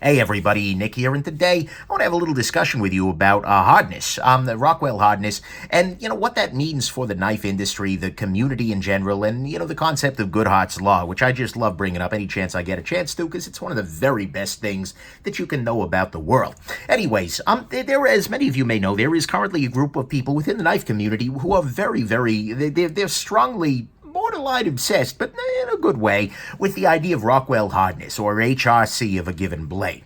Hey everybody, Nick here, and today I want to have a little discussion with you about hardness, the Rockwell hardness, and what that means for the knife industry, the community in general, and the concept of Goodhart's law, which I just love bringing up any chance I get a chance to, because it's one of the very best things that you can know about the world. Anyways, there, as many of you may know, there is currently a group of people within the knife community who are they're strongly borderline obsessed, but in a good way, with the idea of Rockwell hardness, or HRC, of a given blade.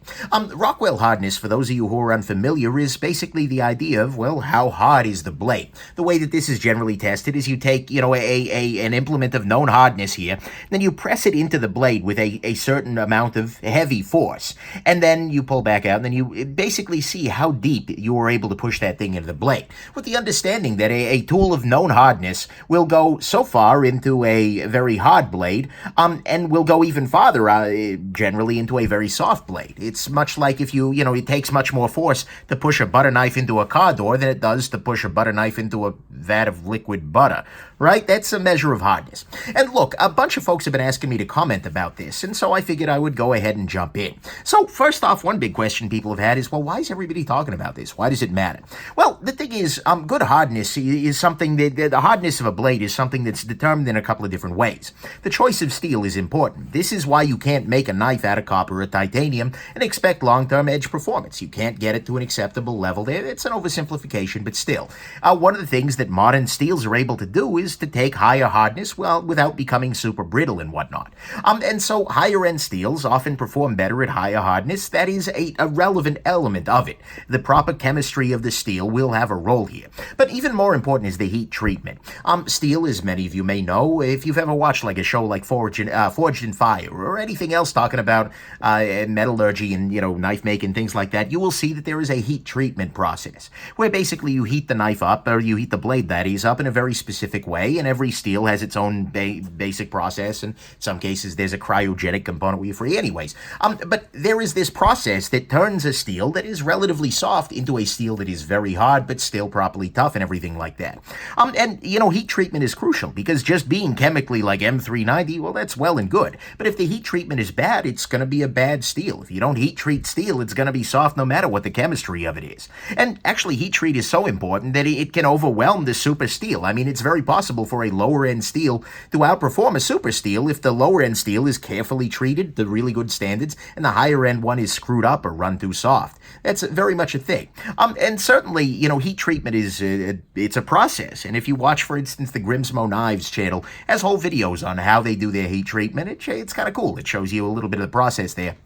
Rockwell hardness, for those of you who are unfamiliar, is basically the idea of, well, how hard is the blade? The way that this is generally tested is you take, an implement of known hardness here, then you press it into the blade with a certain amount of heavy force, and then you pull back out, and then you basically see how deep you were able to push that thing into the blade, with the understanding that a tool of known hardness will go so far into a very hard blade, and will go even farther, generally, into a very soft blade. It's much like if it takes much more force to push a butter knife into a car door than it does to push a butter knife into a vat of liquid butter, right? That's a measure of hardness. And look, a bunch of folks have been asking me to comment about this, and so I figured I would go ahead and jump in. So, first off, one big question people have had is, well, why is everybody talking about this? Why does it matter? Well, the thing is, good hardness is something that, the hardness of a blade is something that's determined in a couple of different ways. The choice of steel is important. This is why you can't make a knife out of copper or titanium and expect long-term edge performance. You can't get it to an acceptable level there. It's an oversimplification, but still. One of the things that modern steels are able to do is to take higher hardness, well, without becoming super brittle and whatnot. And so higher-end steels often perform better at higher hardness. That is a relevant element of it. The proper chemistry of the steel will have a role here. But even more important is the heat treatment. Steel, as many of you may know, if you've ever watched like a show like Forged in Fire or anything else talking about metallurgy and knife making, things like that, you will see that there is a heat treatment process where basically you heat the knife up, or you heat the blade, that is, up in a very specific way, and every steel has its own basic process, and in some cases there's a cryogenic component where you're free anyways. But there is this process that turns a steel that is relatively soft into a steel that is very hard but still properly tough and everything like that. And heat treatment is crucial, because just being chemically like M390, well, that's well and good. But if the heat treatment is bad, it's going to be a bad steel. If you don't heat treat steel, it's going to be soft no matter what the chemistry of it is. And actually, heat treat is so important that it can overwhelm the super steel. I mean, it's very possible for a lower-end steel to outperform a super steel if the lower-end steel is carefully treated to really good standards and the higher-end one is screwed up or run too soft. That's very much a thing. And certainly, heat treatment is it's a process. And if you watch, for instance, the Grimsmo Knives channel, has whole videos on how they do their heat treatment. It's kind of cool. It shows you a little bit of the process there.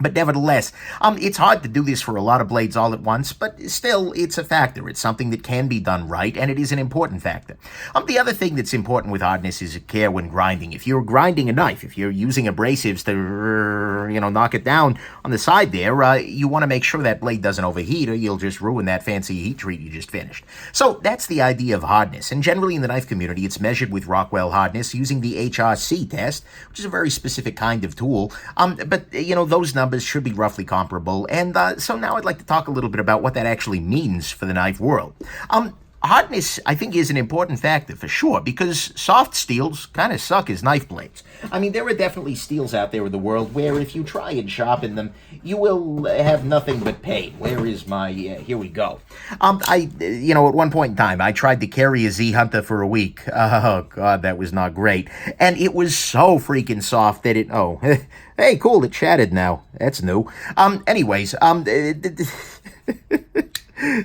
But nevertheless, it's hard to do this for a lot of blades all at once, but still, it's a factor. It's something that can be done right, and it is an important factor. The other thing that's important with hardness is care when grinding. If you're grinding a knife, if you're using abrasives to, knock it down on the side there, you want to make sure that blade doesn't overheat, or you'll just ruin that fancy heat treat you just finished. So that's the idea of hardness, and generally in the knife community, it's measured with Rockwell hardness using the HRC test, which is a very specific kind of tool. But those numbers should be roughly comparable, and so now I'd like to talk a little bit about what that actually means for the knife world. Hardness, I think, is an important factor for sure, because soft steels kind of suck as knife blades. I mean, there are definitely steels out there in the world where if you try and sharpen them, you will have nothing but pain. Where is my, here we go. At one point in time, I tried to carry a Z-Hunter for a week. Oh, God, that was not great. And it was so freaking soft that hey, cool, it shattered now. That's new. Anyways,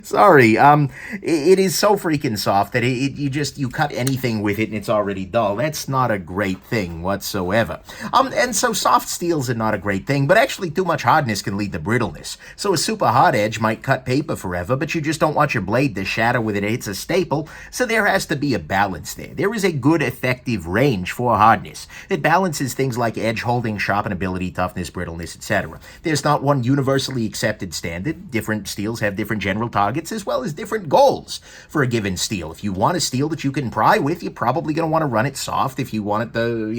sorry, it is so freaking soft that you cut anything with it and it's already dull. That's not a great thing whatsoever. And so soft steels are not a great thing, but actually too much hardness can lead to brittleness. So a super hard edge might cut paper forever, but you just don't want your blade to shatter with it. It's a staple, so there has to be a balance there. There is a good effective range for hardness. It balances things like edge holding, sharpenability, toughness, brittleness, etc. There's not one universally accepted standard. Different steels have different general general targets as well as different goals for a given steel. If you want a steel that you can pry with, you're probably going to want to run it soft. If you want it to,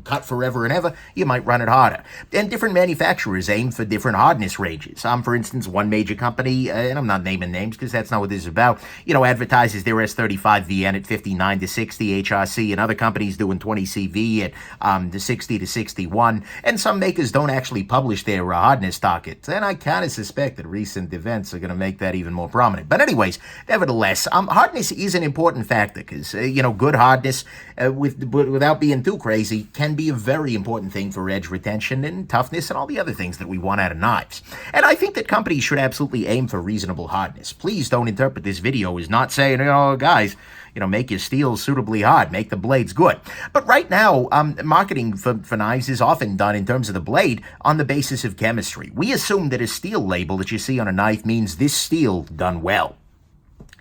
cut forever and ever, you might run it harder. And different manufacturers aim for different hardness ranges. For instance, one major company, and I'm not naming names because that's not what this is about, advertises their S35VN at 59 to 60 HRC, and other companies doing 20 CV at the 60 to 61. And some makers don't actually publish their hardness targets. And I kind of suspect that recent events are going to make that even more prominent. But anyways, nevertheless, hardness is an important factor because, good hardness, without being too crazy, can be a very important thing for edge retention and toughness and all the other things that we want out of knives. And I think that companies should absolutely aim for reasonable hardness. Please don't interpret this video as not saying, guys, make your steel suitably hard, make the blades good. But right now, marketing for knives is often done in terms of the blade on the basis of chemistry. We assume that a steel label that you see on a knife means this steel done well.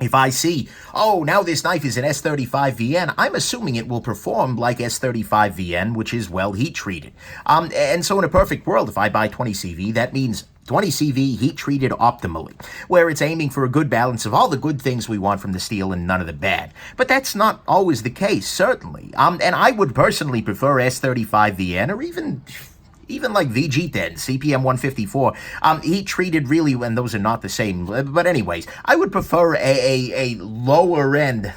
If I see, now this knife is an S35VN, I'm assuming it will perform like S35VN, which is well heat treated. And so in a perfect world, if I buy 20 CV, that means 20 CV heat treated optimally, where it's aiming for a good balance of all the good things we want from the steel and none of the bad. But that's not always the case, certainly. And I would personally prefer S35VN or even like VG10, CPM 154, heat treated really, and those are not the same. But anyways, I would prefer a lower end.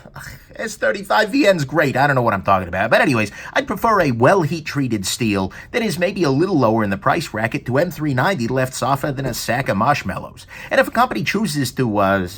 S35VN's great. I don't know what I'm talking about. But anyways, I'd prefer a well heat-treated steel that is maybe a little lower in the price bracket to M390 left softer than a sack of marshmallows. And if a company chooses to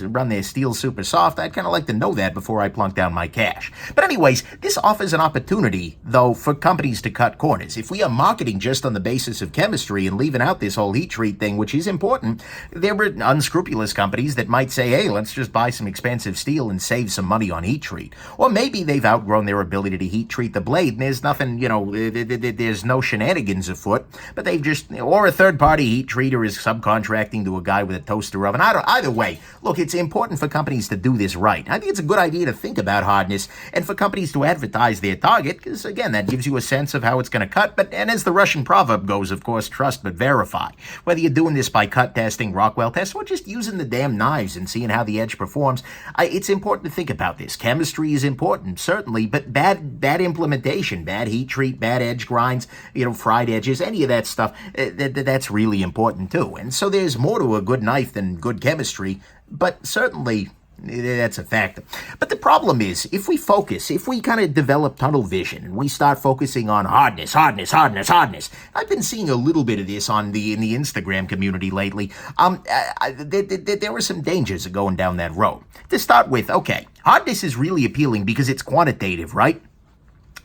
run their steel super soft, I'd kind of like to know that before I plunk down my cash. But anyways, this offers an opportunity, though, for companies to cut corners. If we are marketing just on the basis of chemistry and leaving out this whole heat treat thing, which is important, there were unscrupulous companies that might say, hey, let's just buy some expensive steel and save some money on heat treat. Or maybe they've outgrown their ability to heat treat the blade, and there's nothing, there's no shenanigans afoot, but they've just, or a third-party heat treater is subcontracting to a guy with a toaster oven. Either way, look, it's important for companies to do this right. I think it's a good idea to think about hardness and for companies to advertise their target, because, again, that gives you a sense of how it's going to cut. And as the Russian proverb goes, of course, trust but verify. Whether you're doing this by cut testing, Rockwell tests, or just using the damn knives and seeing how the edge performs, it's important to think about this. Chemistry is important, certainly, but bad implementation, bad heat treat, bad edge grinds, fried edges, any of that stuff, that's really important too. And so there's more to a good knife than good chemistry, but certainly that's a factor. But the problem is, if we kind of develop tunnel vision and we start focusing on hardness, I've been seeing a little bit of this in the Instagram community lately. There were some dangers of going down that road. To start with, okay, hardness is really appealing because it's quantitative, right?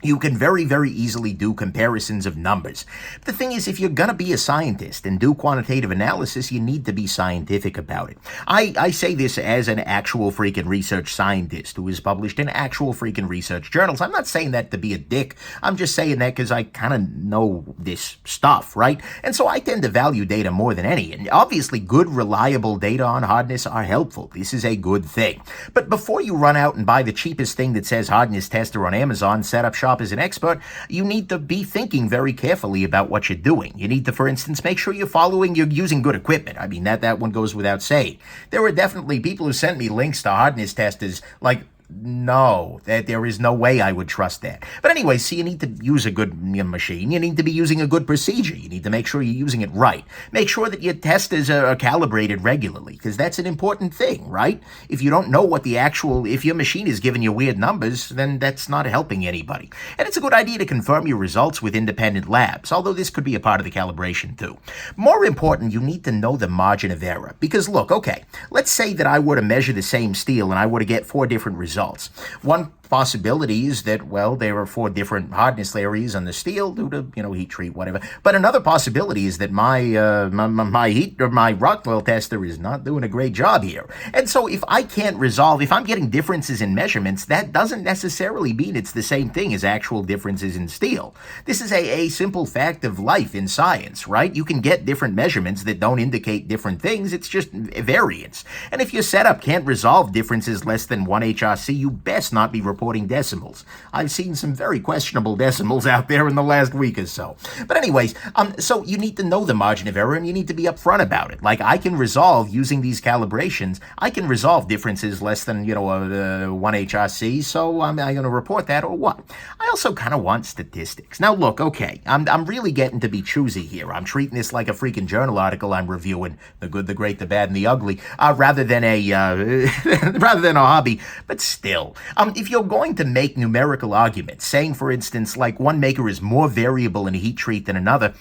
You can very, very easily do comparisons of numbers. The thing is, if you're going to be a scientist and do quantitative analysis, you need to be scientific about it. I say this as an actual freaking research scientist who is published in actual freaking research journals. I'm not saying that to be a dick. I'm just saying that because I kind of know this stuff, right? And so I tend to value data more than any. And obviously, good, reliable data on hardness are helpful. This is a good thing. But before you run out and buy the cheapest thing that says hardness tester on Amazon, set up shop as an expert, you need to be thinking very carefully about what you're doing. You need to, for instance, make sure you're using good equipment. I mean, that one goes without saying. There were definitely people who sent me links to hardness testers like, no, that there is no way I would trust that. But anyway, so you need to use a good machine. You need to be using a good procedure. You need to make sure you're using it right. Make sure that your testers are calibrated regularly, because that's an important thing, right? If you don't know if your machine is giving you weird numbers, then that's not helping anybody. And it's a good idea to confirm your results with independent labs, although this could be a part of the calibration too. More important, you need to know the margin of error. Because look, okay, let's say that I were to measure the same steel and I were to get 4 different results. One possibility is that, well, there are 4 different hardness areas on the steel due to, heat treat, whatever. But another possibility is that my Rockwell tester is not doing a great job here. And so if I'm getting differences in measurements, that doesn't necessarily mean it's the same thing as actual differences in steel. This is a simple fact of life in science, right? You can get different measurements that don't indicate different things. It's just variance. And if your setup can't resolve differences less than 1 HRC, you best not be reporting reporting decimals. I've seen some very questionable decimals out there in the last week or so. But anyways, so you need to know the margin of error and you need to be upfront about it. Like, I can resolve, using these calibrations, I can resolve differences less than, 1 HRC, so am I going to report that or what? I also kind of want statistics. Now look, okay, I'm really getting to be choosy here. I'm treating this like a freaking journal article I'm reviewing, the good, the great, the bad, and the ugly, rather than a hobby. But still, if you're going to make numerical arguments, saying, for instance, like one maker is more variable in a heat treat than another,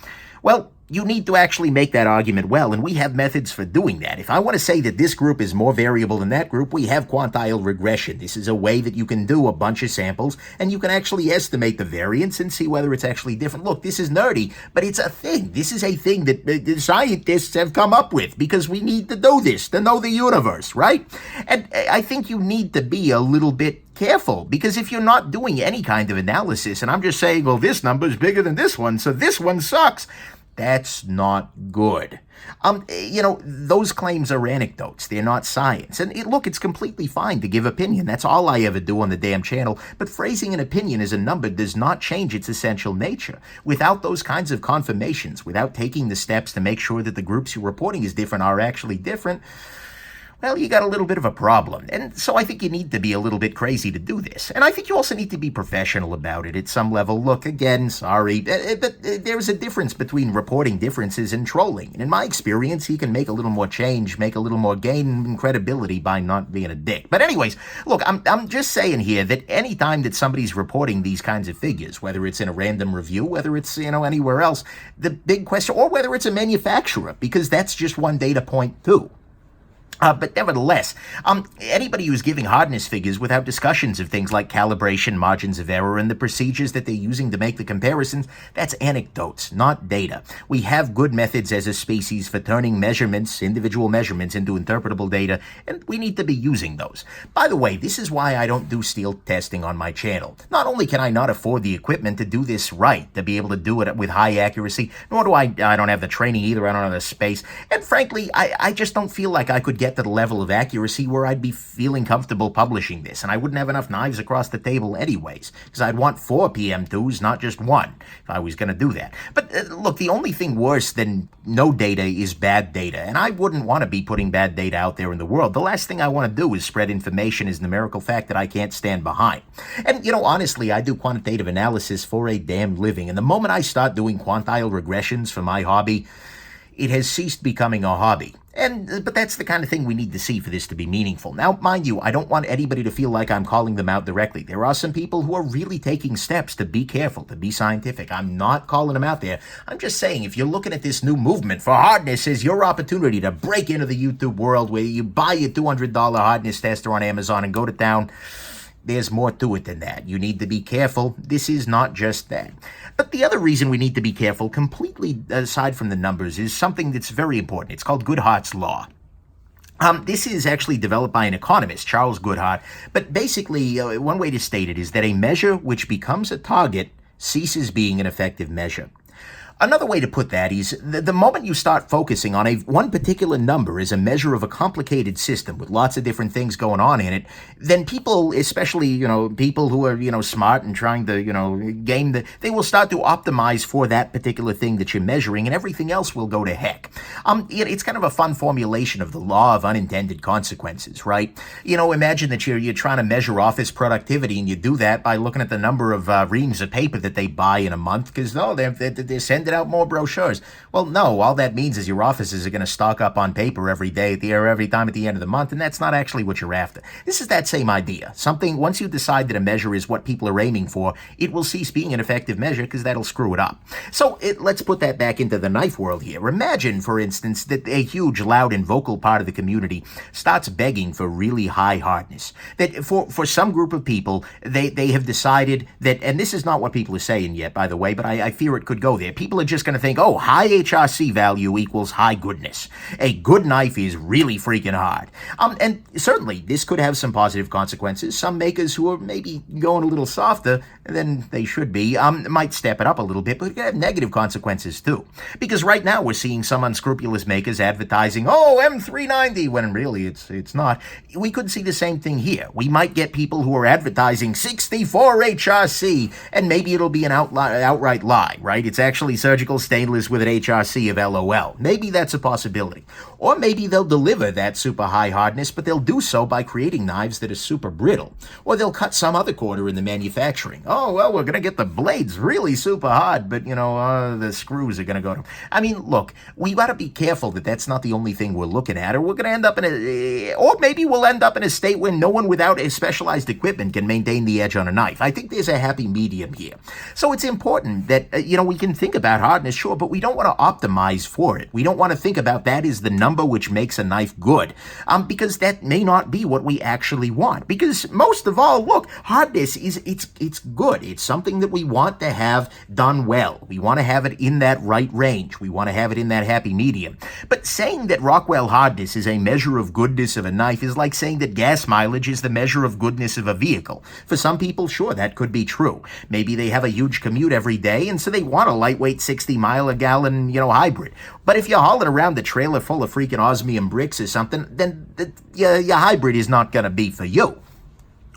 well, you need to actually make that argument well, and we have methods for doing that. If I want to say that this group is more variable than that group, we have quantile regression. This is a way that you can do a bunch of samples, and you can actually estimate the variance and see whether it's actually different. Look, this is nerdy, but it's a thing. This is a thing that scientists have come up with, because we need to do this, to know the universe, right? And I think you need to be a little bit careful, because if you're not doing any kind of analysis, and I'm just saying, well, this number is bigger than this one, so this one sucks, that's not good. Those claims are anecdotes. They're not science. And look, it's completely fine to give opinion. That's all I ever do on the damn channel. But phrasing an opinion as a number does not change its essential nature. Without those kinds of confirmations, without taking the steps to make sure that the groups you're reporting as different are actually different, well, you got a little bit of a problem. And so I think you need to be a little bit crazy to do this. And I think you also need to be professional about it at some level. Look, again, sorry, but there's a difference between reporting differences and trolling. And in my experience, you can make a little more change, make a little more gain in credibility by not being a dick. But anyways, look, I'm just saying here that any time that somebody's reporting these kinds of figures, whether it's in a random review, whether it's, anywhere else, the big question, or whether it's a manufacturer, because that's just one data point too. But nevertheless, anybody who's giving hardness figures without discussions of things like calibration, margins of error, and the procedures that they're using to make the comparisons, that's anecdotes, not data. We have good methods as a species for turning measurements, individual measurements, into interpretable data, and we need to be using those. By the way, this is why I don't do steel testing on my channel. Not only can I not afford the equipment to do this right, to be able to do it with high accuracy, nor do I don't have the training either, I don't have the space, and frankly, I just don't feel like I could get to the level of accuracy where I'd be feeling comfortable publishing this, and I wouldn't have enough knives across the table anyways, because I'd want 4 PM2s, not just one, if I was going to do that. But look, the only thing worse than no data is bad data, and I wouldn't want to be putting bad data out there in the world. The last thing I want to do is spread information as numerical fact that I can't stand behind. And, honestly, I do quantitative analysis for a damn living, and the moment I start doing quantile regressions for my hobby, it has ceased becoming a hobby. But that's the kind of thing we need to see for this to be meaningful. Now, mind you, I don't want anybody to feel like I'm calling them out directly. There are some people who are really taking steps to be careful, to be scientific. I'm not calling them out there. I'm just saying, if you're looking at this new movement for hardness as your opportunity to break into the YouTube world where you buy a $200 hardness tester on Amazon and go to town, there's more to it than that. You need to be careful. This is not just that. But the other reason we need to be careful, completely aside from the numbers, is something that's very important. It's called Goodhart's Law. This is actually developed by an economist, Charles Goodhart. But basically, one way to state it is that a measure which becomes a target ceases being an effective measure. Another way to put that is the moment you start focusing on one particular number as a measure of a complicated system with lots of different things going on in it, then people, especially, people who are, smart and trying to, they will start to optimize for that particular thing that you're measuring, and everything else will go to heck. It's kind of a fun formulation of the law of unintended consequences, right? Imagine that you're trying to measure office productivity, and you do that by looking at the number of reams of paper that they buy in a month, because, they're sending out more brochures. Well, no, all that means is your offices are going to stock up on paper every day, every time at the end of the month, and that's not actually what you're after. This is that same idea. Something, once you decide that a measure is what people are aiming for, it will cease being an effective measure because that'll screw it up. So let's put that back into the knife world here. Imagine, for instance, that a huge, loud, and vocal part of the community starts begging for really high hardness. That for some group of people, they have decided that, and this is not what people are saying yet, by the way, but I fear it could go there. People are just going to think, oh, high HRC value equals high goodness. A good knife is really freaking hard. And certainly, this could have some positive consequences. Some makers who are maybe going a little softer than they should be might step it up a little bit, but it could have negative consequences too. Because right now, we're seeing some unscrupulous unscrupulous makers advertising, oh, M390, when really it's not. We could see the same thing here. We might get people who are advertising 64 HRC, and maybe it'll be an outright lie, right? It's actually surgical stainless with an HRC of LOL. Maybe that's a possibility. Or maybe they'll deliver that super high hardness, but they'll do so by creating knives that are super brittle. Or they'll cut some other corner in the manufacturing. Oh, well, we're going to get the blades really super hard, but, the screws are going to go to... I mean, look, we got to be careful that that's not the only thing we're looking at, or we're going to end up or maybe we'll end up in a state where no one without a specialized equipment can maintain the edge on a knife. I think there's a happy medium here. So it's important that, we can think about hardness, sure, but we don't want to optimize for it. We don't want to think about that as the number which makes a knife good, because that may not be what we actually want. Because most of all, look, hardness it's good. It's something that we want to have done well. We want to have it in that right range. We want to have it in that happy medium. But saying that Rockwell hardness is a measure of goodness of a knife is like saying that gas mileage is the measure of goodness of a vehicle. For some people, sure, that could be true. Maybe they have a huge commute every day, and so they want a lightweight 60-mile-a-gallon, hybrid. But if you're hauling around a trailer full of freaking osmium bricks or something, then your hybrid is not going to be for you.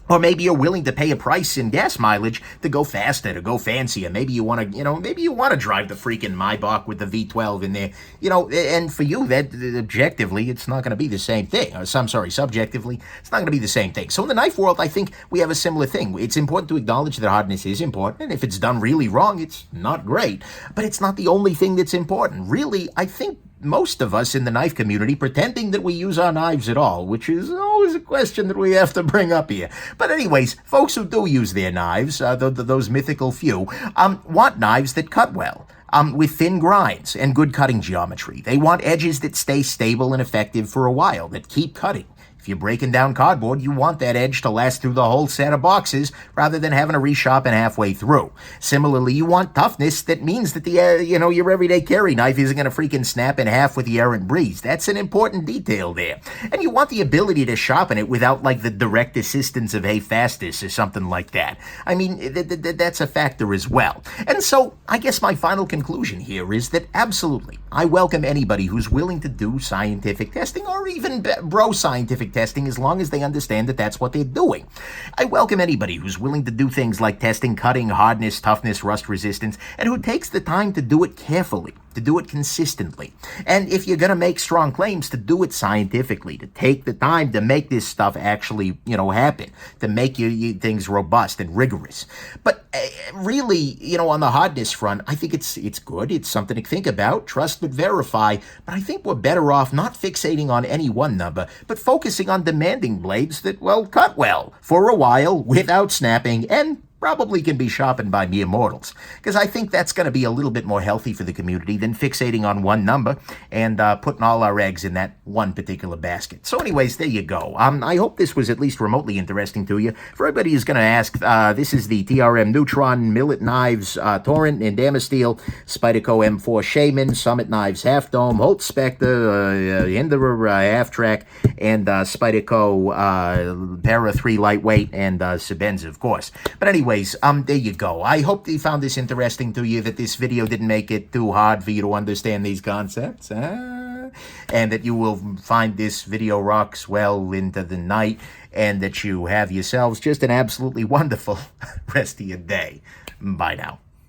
Or maybe you're willing to pay a price in gas mileage to go faster, to go fancier. Maybe you want to, drive the freaking Maybach with the V12 in there. And for you, that objectively, it's not going to be the same thing. Or subjectively, it's not going to be the same thing. So in the knife world, I think we have a similar thing. It's important to acknowledge that hardness is important. And if it's done really wrong, it's not great. But it's not the only thing that's important. Really, I think most of us in the knife community pretending that we use our knives at all, which is always a question that we have to bring up here. But anyways, folks who do use their knives, those mythical few, want knives that cut well. With thin grinds and good cutting geometry. They want edges that stay stable and effective for a while, that keep cutting. If you're breaking down cardboard, you want that edge to last through the whole set of boxes rather than having to resharpen halfway through. Similarly, you want toughness that means that your everyday carry knife isn't going to freaking snap in half with the errant breeze. That's an important detail there. And you want the ability to sharpen it without the direct assistance of hey fastest or something like that. I mean, that's a factor as well. And so I guess my final conclusion here is that absolutely, I welcome anybody who's willing to do scientific testing or even bro-scientific testing as long as they understand that that's what they're doing. I welcome anybody who's willing to do things like testing, cutting, hardness, toughness, rust resistance, and who takes the time to do it carefully, to do it consistently. And if you're going to make strong claims, to do it scientifically, to take the time to make this stuff actually, happen, to make your things robust and rigorous. But really, on the hardness front, I think it's good. It's something to think about, trust but verify. But I think we're better off not fixating on any one number, but focusing on demanding blades that, cut well for a while without snapping and probably can be sharpened by mere mortals. Because I think that's going to be a little bit more healthy for the community than fixating on one number and putting all our eggs in that one particular basket. So anyways, there you go. I hope this was at least remotely interesting to you. For everybody who's going to ask, this is the TRM Neutron, Millet Knives, Torrent and Damasteel, Spyderco M4 Shaman, Summit Knives Half Dome, Holt Spectre, Hinderer Half Track, and Spyderco Para 3 Lightweight, and Shabazz, of course. But anyways, there you go. I hope you found this interesting to you, that this video didn't make it too hard for you to understand these concepts, and that you will find this video rocks well into the night, and that you have yourselves just an absolutely wonderful rest of your day. Bye now.